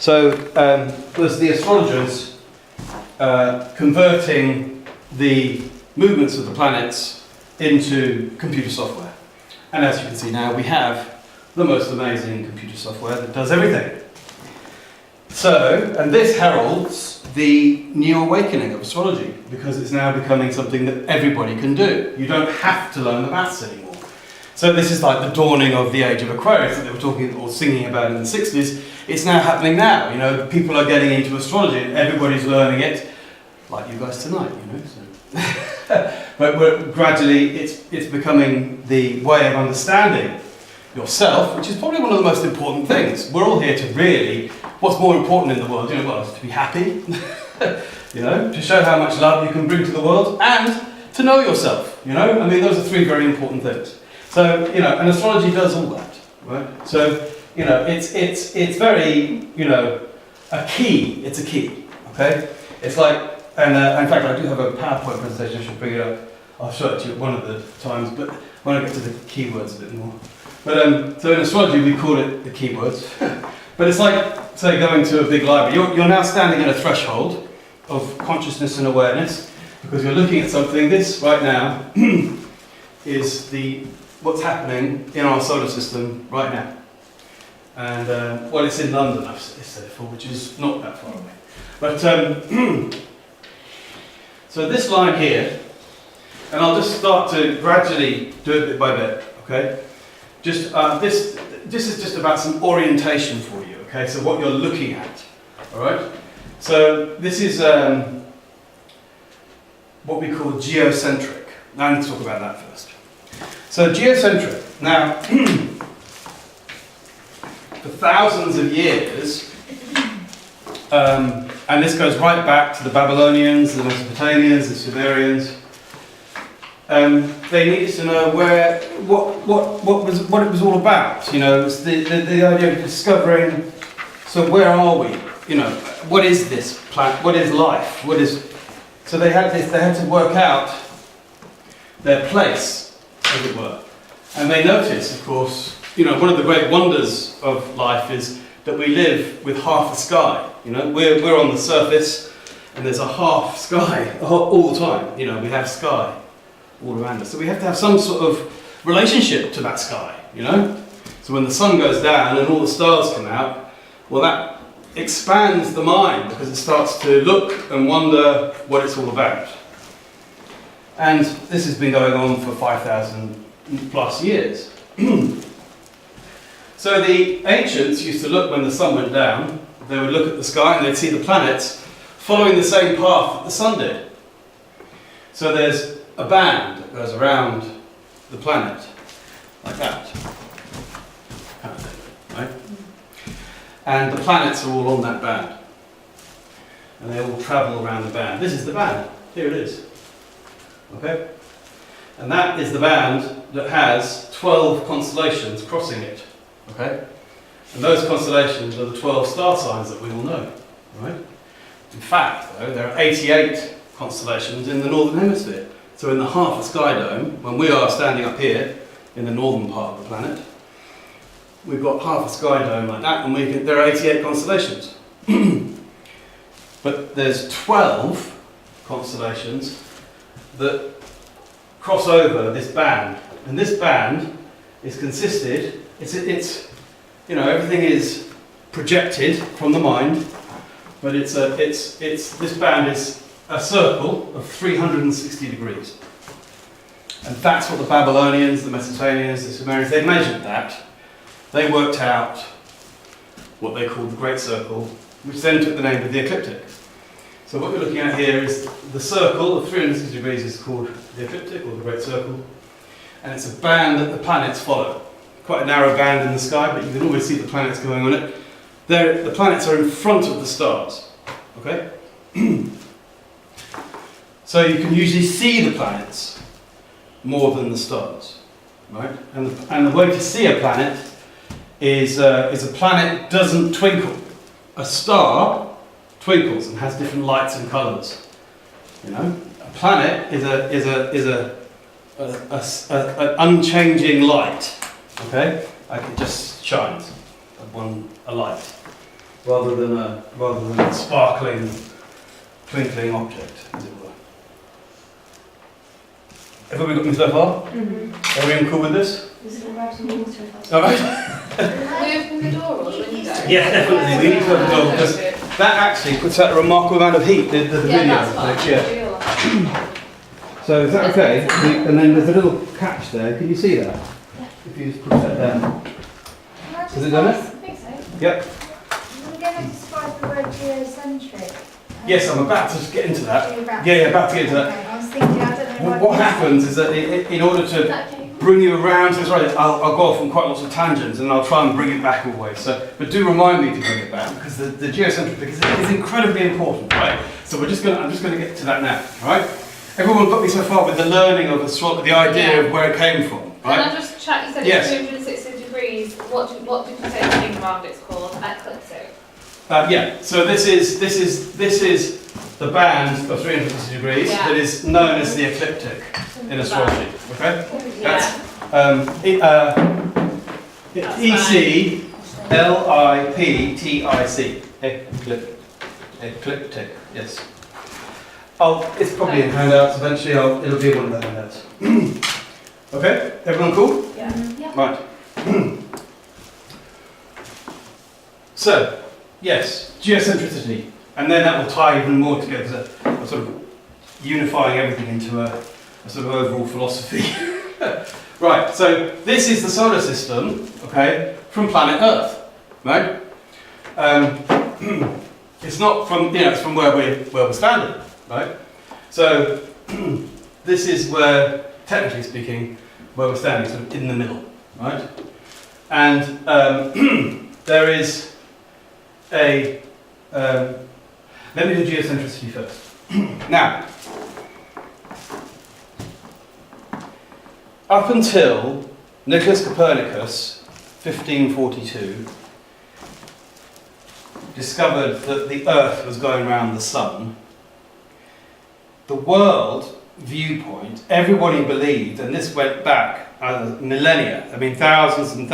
So was the astrologers converting the movements of the planets into computer software. And as you can see now, we have the most amazing computer software that does everything. So, and this heralds the new awakening of astrology, because it's now becoming something that everybody can do. You don't have to learn the maths anymore. So this is like the dawning of the age of Aquarius that they were talking or singing about in the 60s. It's now happening now. You know, people are getting into astrology and everybody's learning it, like you guys tonight, you know. So. but gradually it's becoming the way of understanding yourself, which is probably one of the most important things. We're all here to really, what's more important in the world, you know, well, to be happy, you know, to show how much love you can bring to the world, and to know yourself, you know. I mean, those are three very important things. So, you know, and astrology does all that, right? So, you know, it's very, you know, a key. It's a key, okay? It's like, and in fact, I do have a PowerPoint presentation. I should bring it up. I'll show it to you at one of the times, but when I get to the keywords a bit more. But so in astrology, we call it the keywords. But it's like, say, going to a big library. You're now standing at a threshold of consciousness and awareness, because you're looking at something. This right now is what's happening in our solar system right now. And, well, it's in London, I've said before, which is not that far away. But, so this line here, and I'll just start to gradually do it bit by bit, okay? Just, this is just about some orientation for you, okay? So what you're looking at, all right? So this is what we call geocentric. Now I need to talk about that first. So geocentric. Now, for thousands of years, and this goes right back to the Babylonians, the Mesopotamians, the Sumerians. They needed to know what it was all about. You know, it's the idea of discovering. So where are we? You know, what is this planet? What is life? What is? So they had to work out their place, as it were. And they noticed, of course, you know, one of the great wonders of life is that we live with half the sky. You know, we're on the surface, and there's a half sky all the time. You know, we have sky all around us. So we have to have some sort of relationship to that sky, you know? So when the sun goes down and all the stars come out, well, that expands the mind, because it starts to look and wonder what it's all about. And this has been going on for 5,000 plus years. So the ancients used to look when the sun went down, they would look at the sky and they'd see the planets following the same path that the sun did. So there's a band that goes around the planet, like that, right? And the planets are all on that band, and they all travel around the band. This is the band. Here it is. Okay, and that is the band that has 12 constellations crossing it. Okay, and those constellations are the 12 star signs that we all know, right? In fact, though, there are 88 constellations in the northern hemisphere. So in the half a sky dome, when we are standing up here in the northern part of the planet, we've got half a sky dome like that, and there are 88 constellations. But there's 12 constellations that cross over this band, and this band is consisted. It's you know, everything is projected from the mind, but this band is a circle of 360 degrees. And that's what the Babylonians, the Mesopotamians, the Sumerians, they measured that. They worked out what they called the Great Circle, which then took the name of the Ecliptic. So what you're looking at here is the circle of 360 degrees is called the Ecliptic, or the Great Circle. And it's a band that the planets follow. Quite a narrow band in the sky, but you can always see the planets going on it. The planets are in front of the stars. Okay? So you can usually see the planets more than the stars, right? And the way to see a planet is a planet doesn't twinkle. A star twinkles and has different lights and colours. You know, a planet is an unchanging light. Okay, like it just shines, a light. rather than a sparkling, twinkling object, as it were. Everybody got me so far? Mm-hmm. Everyone cool with this? All right. Can we open the door or the window? Yeah, definitely. We need to open the door because that actually puts out a remarkable amount of heat. The video. That's fine. Yeah. So is that okay? And then there's a little catch there. Can you see that? Yeah. If you just push that down. Has it done it? I think so. Yep. I'm going to describe the word geocentric. Yes, I'm about to get into that. You're about Yeah, about to get into that. Okay, I was thinking, I don't know What happens is that in order to bring you around to this, right, I'll go off on quite lots of tangents and I'll try and bring it back always. So, but do remind me to bring it back because the geocentric is incredibly important, right? So I'm just going to get to that now, right? Everyone got me so far with the learning of the idea of where it came from, right? Can I just check? You said Yes. it's 360 degrees. What did you say the thing around it's called? Ecliptic. Yeah. So this is the band of 360 degrees that is known as the ecliptic in astrology. Okay. That's Ecliptic. Ecliptic. Yes. It's probably in handouts eventually. It'll be one of the handouts. Okay. Everyone cool? Yeah. Yeah. Right. So, yes, geocentricity, and then that will tie even more together, a sort of unifying everything into a sort of overall philosophy. Right, so this is the solar system, okay, from planet Earth, right? It's not from, it's from where we're standing, right? So this is where, technically speaking, where we're standing, sort of in the middle, right? And there is let me do geocentricity first. Now, up until Nicholas Copernicus, 1542, discovered that the Earth was going around the Sun, the world viewpoint, everybody believed, and this went back millennia, I mean thousands and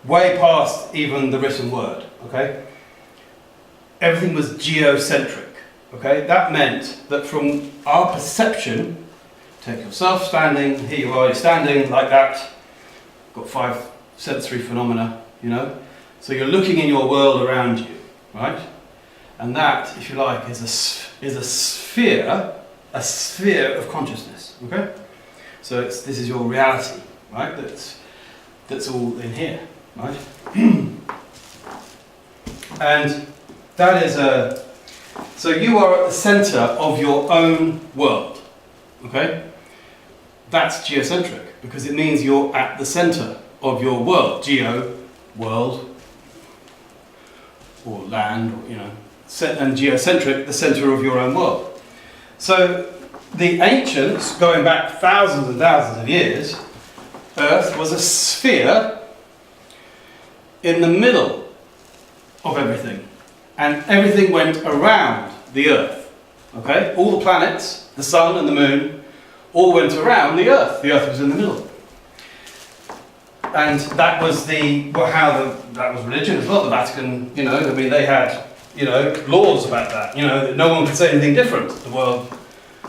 way past even the written word, okay? Everything was geocentric, okay? That meant that from our perception, take yourself standing, here you are, you're standing like that, got 5 sensory phenomena, so you're looking in your world around you, right? And that, if you like, is a sphere of consciousness, okay? So this is your reality, right? That's all in here, right? And that is so you are at the centre of your own world, okay? That's geocentric, because it means you're at the centre of your world. Geo, world, or land, or, and geocentric, the centre of your own world. So the ancients, going back thousands and thousands of years, Earth was a sphere in the middle of everything. And everything went around the Earth, okay? All the planets, the Sun and the Moon, all went around the Earth. The Earth was in the middle. And that was that was religion as well. The Vatican, they had, laws about that, that no one could say anything different. The world,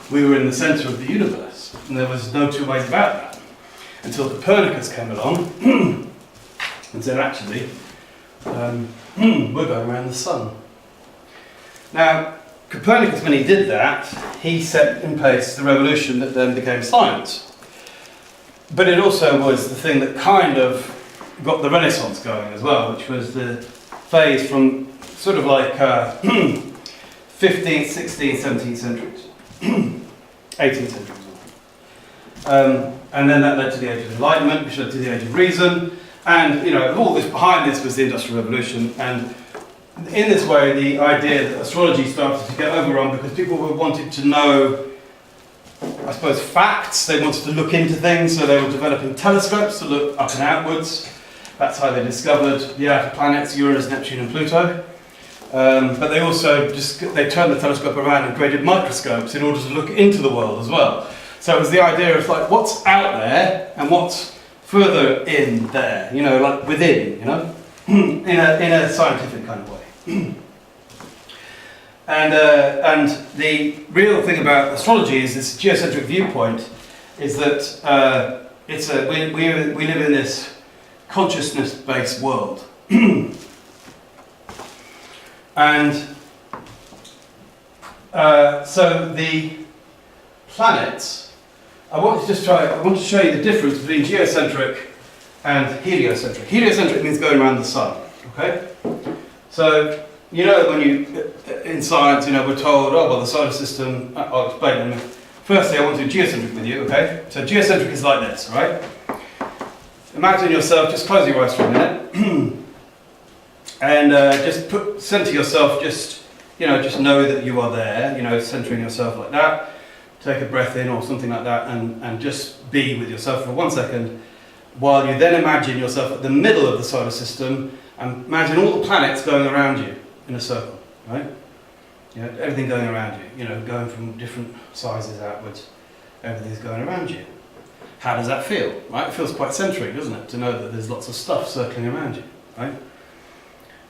we were in the centre of the universe, and there was no two ways about that. Until Copernicus came along and said, actually, we're going around the Sun. Now, Copernicus, when he did that, he set in place the revolution that then became science. But it also was the thing that kind of got the Renaissance going as well, which was the phase from sort of like 15th, 16th, 17th centuries, 18th centuries. And then that led to the Age of Enlightenment, which led to the Age of Reason. And all this behind this was the Industrial Revolution, and in this way the idea that astrology started to get overrun because people wanted to know, I suppose, facts. They wanted to look into things, so they were developing telescopes to look up and outwards. That's how they discovered the outer planets, Uranus, Neptune and Pluto. But they also they turned the telescope around and created microscopes in order to look into the world as well. So it was the idea of like what's out there and what's further in there, like within, in a scientific kind of way. And the real thing about astrology is this geocentric viewpoint is that we live in this consciousness-based world. And so the planets, I want to show you the difference between geocentric and heliocentric. Heliocentric means going around the sun, okay? So, you know, when in science, we're told, oh, well, the solar system, I'll explain them. Firstly, I want to do geocentric with you, okay? So geocentric is like this, right? Imagine yourself, just close your eyes for a minute, and just center yourself, just know that you are there, centering yourself like that. Take a breath in or something like that, and just be with yourself for 1 second, while you then imagine yourself at the middle of the solar system, and imagine all the planets going around you in a circle, right? Everything going around you, going from different sizes outwards, everything's going around you. How does that feel, right? It feels quite centric, doesn't it, to know that there's lots of stuff circling around you, right?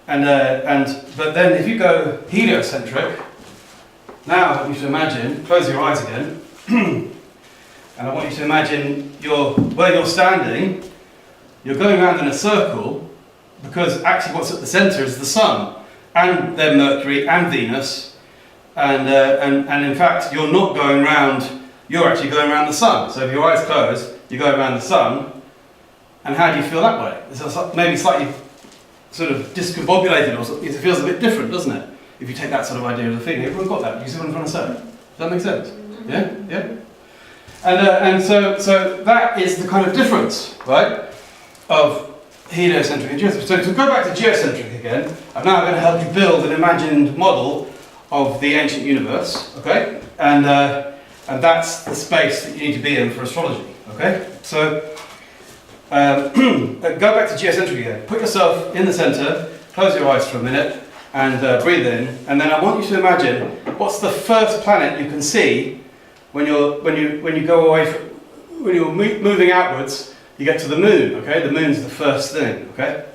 But then if you go heliocentric, now I want you to imagine, close your eyes again, and I want you to imagine where you're standing, you're going around in a circle, because actually what's at the centre is the Sun, and then Mercury and Venus, and in fact you're not going round, you're actually going around the Sun. So if your eyes close, you go around the Sun, and how do you feel that way? It's maybe slightly sort of discombobulated, or something. It feels a bit different, doesn't it? If you take that sort of idea of the feeling. Everyone got that? You see what I'm trying to say? Does that make sense? Yeah? And so that is the kind of difference, right, of heliocentric and geocentric. So to go back to geocentric again, I'm now going to help you build an imagined model of the ancient universe, okay? And that's the space that you need to be in for astrology, okay? So go back to geocentric again. Put yourself in the centre, close your eyes for a minute, and breathe in. And then I want you to imagine what's the first planet you can see when you go away from, when you're moving outwards. You get to the moon, okay? The moon's the first thing, okay?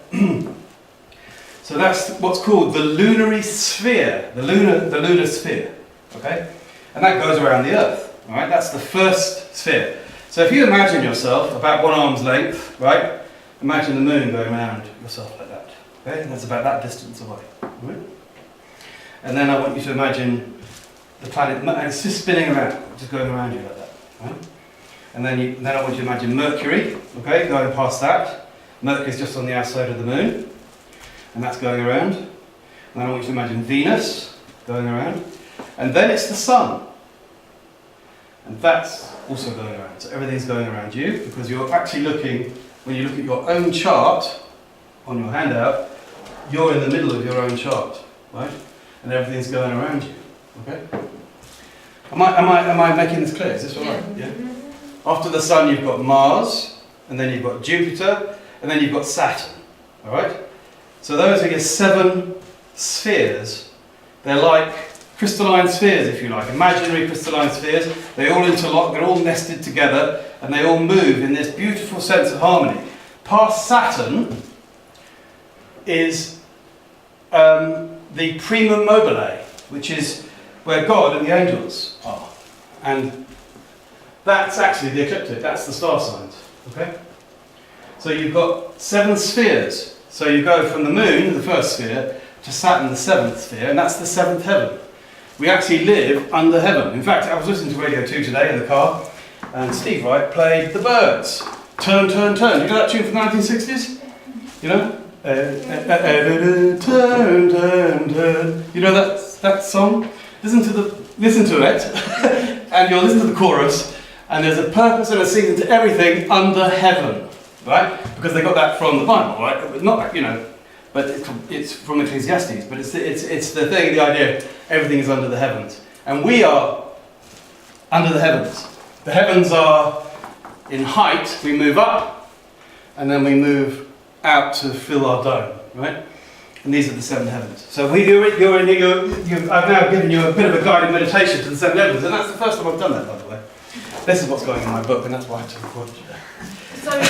So that's what's called the lunary sphere, the lunar sphere, okay? And that goes around the Earth, all right? That's the first sphere. So if you imagine yourself about 1 arm's length, right? Imagine the moon going around yourself like that, okay? And that's about that distance away, right? And then I want you to imagine the planet, and it's just spinning around, just going around you like that, right? And then I want you to imagine Mercury, okay, going past that. Mercury's just on the outside of the moon, and that's going around. And then I want you to imagine Venus going around. And then it's the Sun. And that's also going around. So everything's going around you, because you're actually looking, when you look at your own chart on your handout, you're in the middle of your own chart, right? And everything's going around you, okay? Am I making this clear? Is this all right? Yeah? After the Sun, you've got Mars, and then you've got Jupiter, and then you've got Saturn. All right? So those are your 7 spheres. They're like crystalline spheres, if you like, imaginary crystalline spheres. They all interlock, they're all nested together, and they all move in this beautiful sense of harmony. Past Saturn is the primum mobile, which is where God and the angels are. And that's actually the ecliptic, that's the star signs, okay? So you've got 7 spheres. So you go from the moon, the first sphere, to Saturn, the 7th sphere, and that's the 7th heaven. We actually live under heaven. In fact, I was listening to Radio 2 today in the car, and Steve Wright played The Birds. Turn, turn, turn. You know that tune from the 1960s? You know? Turn, turn, turn. You know that song? Listen to it, and you'll listen to the chorus. And there's a purpose and a season to everything under heaven, right? Because they got that from the Bible, right? Not that, but it's from Ecclesiastes. But it's the thing, the idea, everything is under the heavens, and we are under the heavens. The heavens are in height. We move up, and then we move out to fill our dome, right? And these are the 7 heavens. So I've now given you a bit of a guided meditation to the 7 heavens, and that's the first time I've done that, by the way. This is what's going in my book, and that's why I had to record it today. Sorry,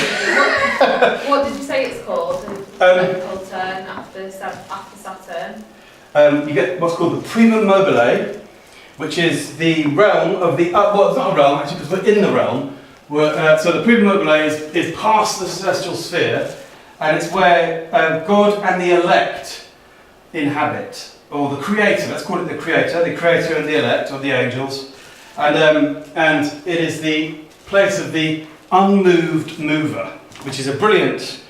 what did you say it's called? Called turn after Saturn. you get what's called the primum mobile, which is the realm of the, well, it's not a realm actually because we're in the realm. So the primum mobile is past the celestial sphere, and it's where God and the elect inhabit, or the creator, let's call it the creator and the elect, or the angels. And it is the place of the unmoved mover, which is a brilliant,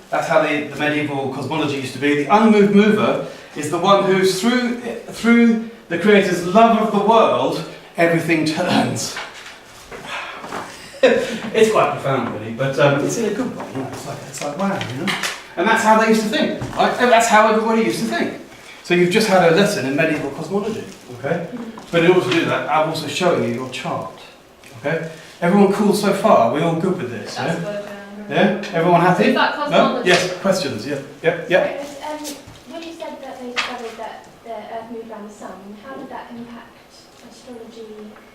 that's how the medieval cosmology used to be. The unmoved mover is the one who's through the creator's love of the world, everything turns. It's quite profound, really, but it's in a good way. You know, it's like wow, you know. And that's how they used to think. Right? And that's how everybody used to think. So you've just had a lesson in medieval cosmology, okay? But in order to do that, I'm also showing you your chart, okay? Everyone cool so far? We're all good with this, That's yeah? good, Yeah? Everyone happy? Is that No? cosmology? Yes. Questions? Yeah. When you said that they discovered that the Earth moved around the Sun, how did that impact astrology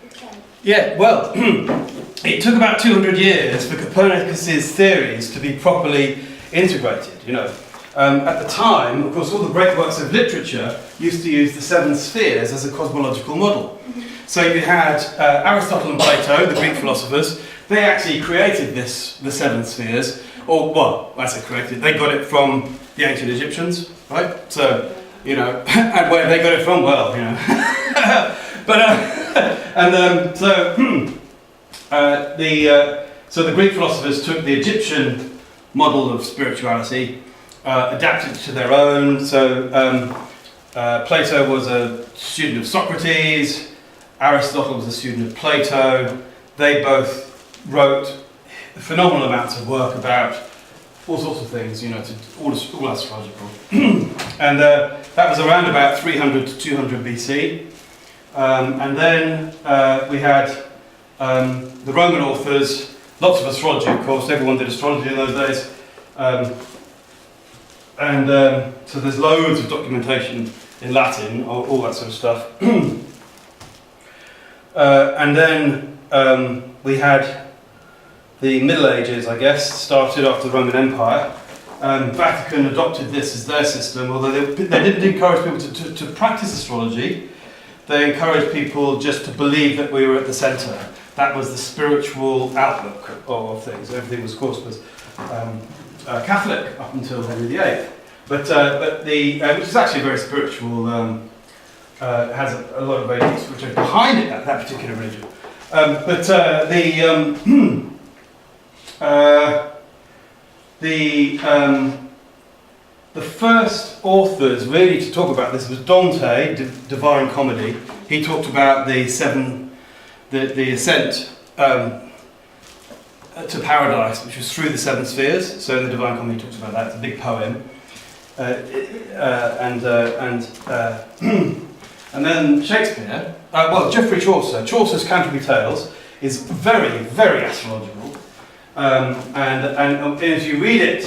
itself? Yeah. Well, it took about 200 years for Copernicus's theories to be properly integrated. You know, at the time, of course, all the great works of literature used to use the seven spheres as a cosmological model. So you had Aristotle and Plato, the Greek philosophers. They actually created the seven spheres, or well, I say created. They got it from the ancient Egyptians, right? So, you know, and where they got it from, well, you know. So the Greek philosophers took the Egyptian model of spirituality, adapted it to their own. So Plato was a student of Socrates. Aristotle was a student of Plato. They both wrote phenomenal amounts of work about all sorts of things, you know, all astrological. And that was around about 300 to 200 BC. And then we had the Roman authors, lots of astrology, of course. Everyone did astrology in those days. So there's loads of documentation in Latin, all that sort of stuff. And then we had the Middle Ages, I guess, started after the Roman Empire. Vatican adopted this as their system, although they didn't encourage people to practice astrology. They encouraged people just to believe that we were at the centre. That was the spiritual outlook of things. Everything, of course, was Catholic up until Henry VIII. But which is actually very spiritual, has a lot of ideas which are behind it, that particular religion. The first authors really to talk about this was Dante, Divine Comedy. He talked about the ascent to paradise, which was through the seven spheres. So in the Divine Comedy he talks about that. It's a big poem. And then Shakespeare, Geoffrey Chaucer. Chaucer's Canterbury Tales is very, very astrological. And as you read it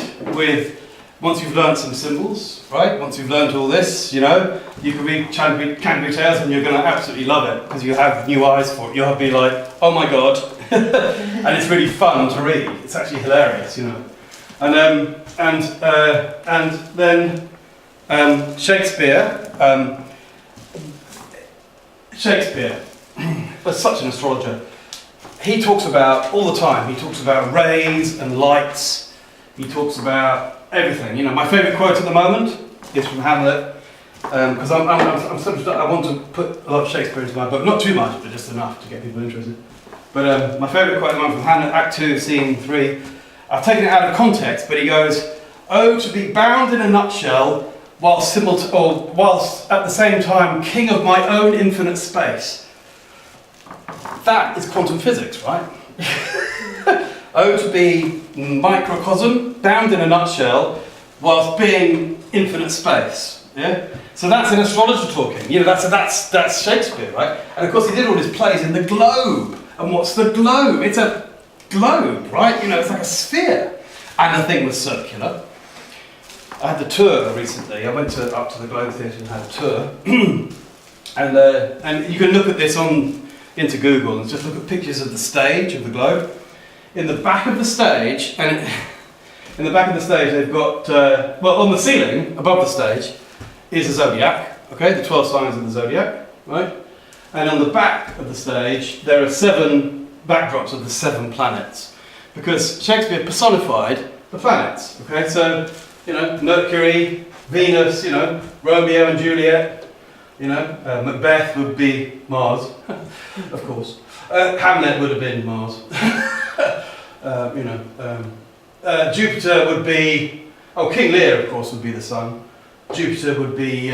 once you've learned some symbols, right? Once you've learned all this, you know, you can read Canterbury Tales and you're going to absolutely love it because you have new eyes for it. You'll be like, oh my god, and it's really fun to read. It's actually hilarious, you know. And then Shakespeare was such an astrologer. He talks about, all the time, he talks about rays and lights. He talks about everything. You know, my favourite quote at the moment is from Hamlet, because I want to put a lot of Shakespeare into my book, not too much, but just enough to get people interested. But my favourite quote at the moment from Hamlet, Act 2, Scene 3, I've taken it out of context, but he goes, "Oh, to be bound in a nutshell, whilst at the same time king of my own infinite space." That is quantum physics, right? Oh, to be microcosm, bound in a nutshell, whilst being infinite space. Yeah. So that's an astrologer talking. You know, that's Shakespeare, right? And of course, he did all his plays in the globe. And what's the globe? It's a globe, right? You know, it's like a sphere, and the thing was circular. I had the tour recently. I went up to the Globe Theatre and had a tour, and you can look at this into Google and just look at pictures of the stage of the globe. In the back of the stage, they've got on the ceiling above the stage is a zodiac, okay, the 12 signs of the zodiac, right? And on the back of the stage, there are 7 backdrops of the 7 planets, because Shakespeare personified the planets, okay? So, you know, Mercury, Venus, you know, Romeo and Juliet, you know, Macbeth would be Mars, of course. Hamlet would have been Mars. Jupiter would be, King Lear, of course, would be the sun. Jupiter would be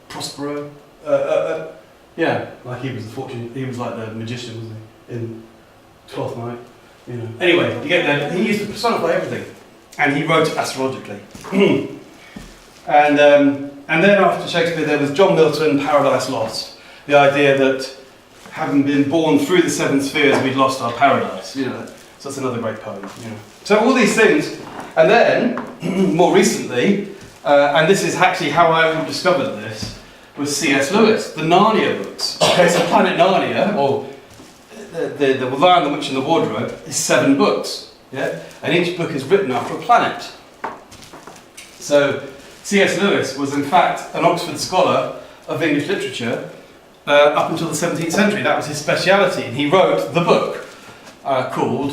Prospero. Yeah, like he was the fortune. He was like the magician, wasn't he? In Twelfth Night. You know. Anyway, you get there. He used to personify everything, and he wrote astrologically. And then after Shakespeare, there was John Milton, Paradise Lost. The idea that having been born through the 7 spheres, we'd lost our paradise. You know. So that's another great poem. You know. So all these things, and then more recently, and this is actually how I discovered this, was C.S. Lewis, the Narnia books. Okay, so Planet Narnia, or the Lion, the Witch and the Wardrobe, is 7 books. Yeah, and each book is written after a planet. So C.S. Lewis was in fact an Oxford scholar of English literature up until the 17th century. That was his speciality, and he wrote the book called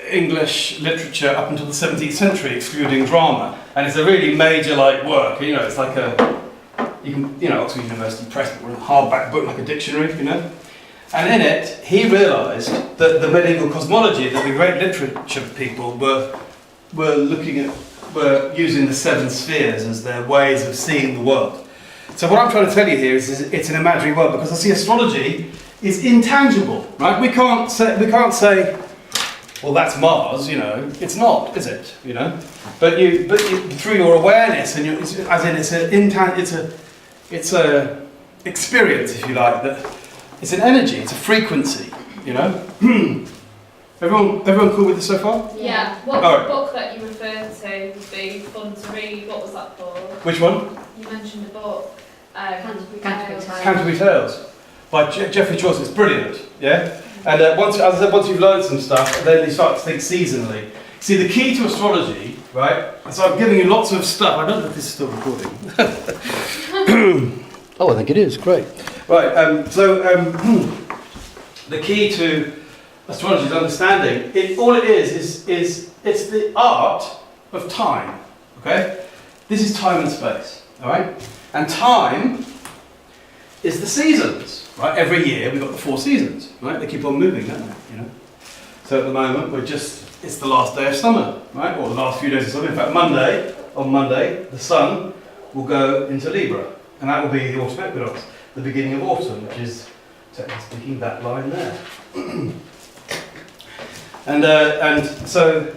English Literature up until the 17th century, excluding drama. And it's a really major work. You know, it's like Oxford University Press, but a hardback book like a dictionary. You know, and in it he realised that the medieval cosmology, that the great literature people were using the 7 spheres as their ways of seeing the world. So what I'm trying to tell you here is it's an imaginary world, because I see astrology is intangible, right? We can't say, well, that's Mars, you know. It's not, is it? You know, but through your awareness and it's a experience, if you like. That it's an energy, it's a frequency. You know. Everyone cool with this so far? Yeah. What All right. book that you referred to would be fun to read? What was that called? Which one? You mentioned a book. Canterbury Tales. Canterbury Tales by Geoffrey Chaucer. It's brilliant. Yeah. And once you've learned some stuff, then you start to think seasonally. See, the key to astrology, right? So I'm giving you lots of stuff. I don't know if this is still recording. Oh, I think it is. Great. Right. The key to astrology is understanding. All it is it's the art of time. Okay. This is time and space. All right. And time is the seasons. Right, every year we've got the 4 seasons, right? They keep on moving, don't they? You know. So at the moment it's the last day of summer, right? Or the last few days of summer. In fact, on Monday, the sun will go into Libra, and that will be the autumn equinox, the beginning of autumn, which is, technically speaking, that line there. And so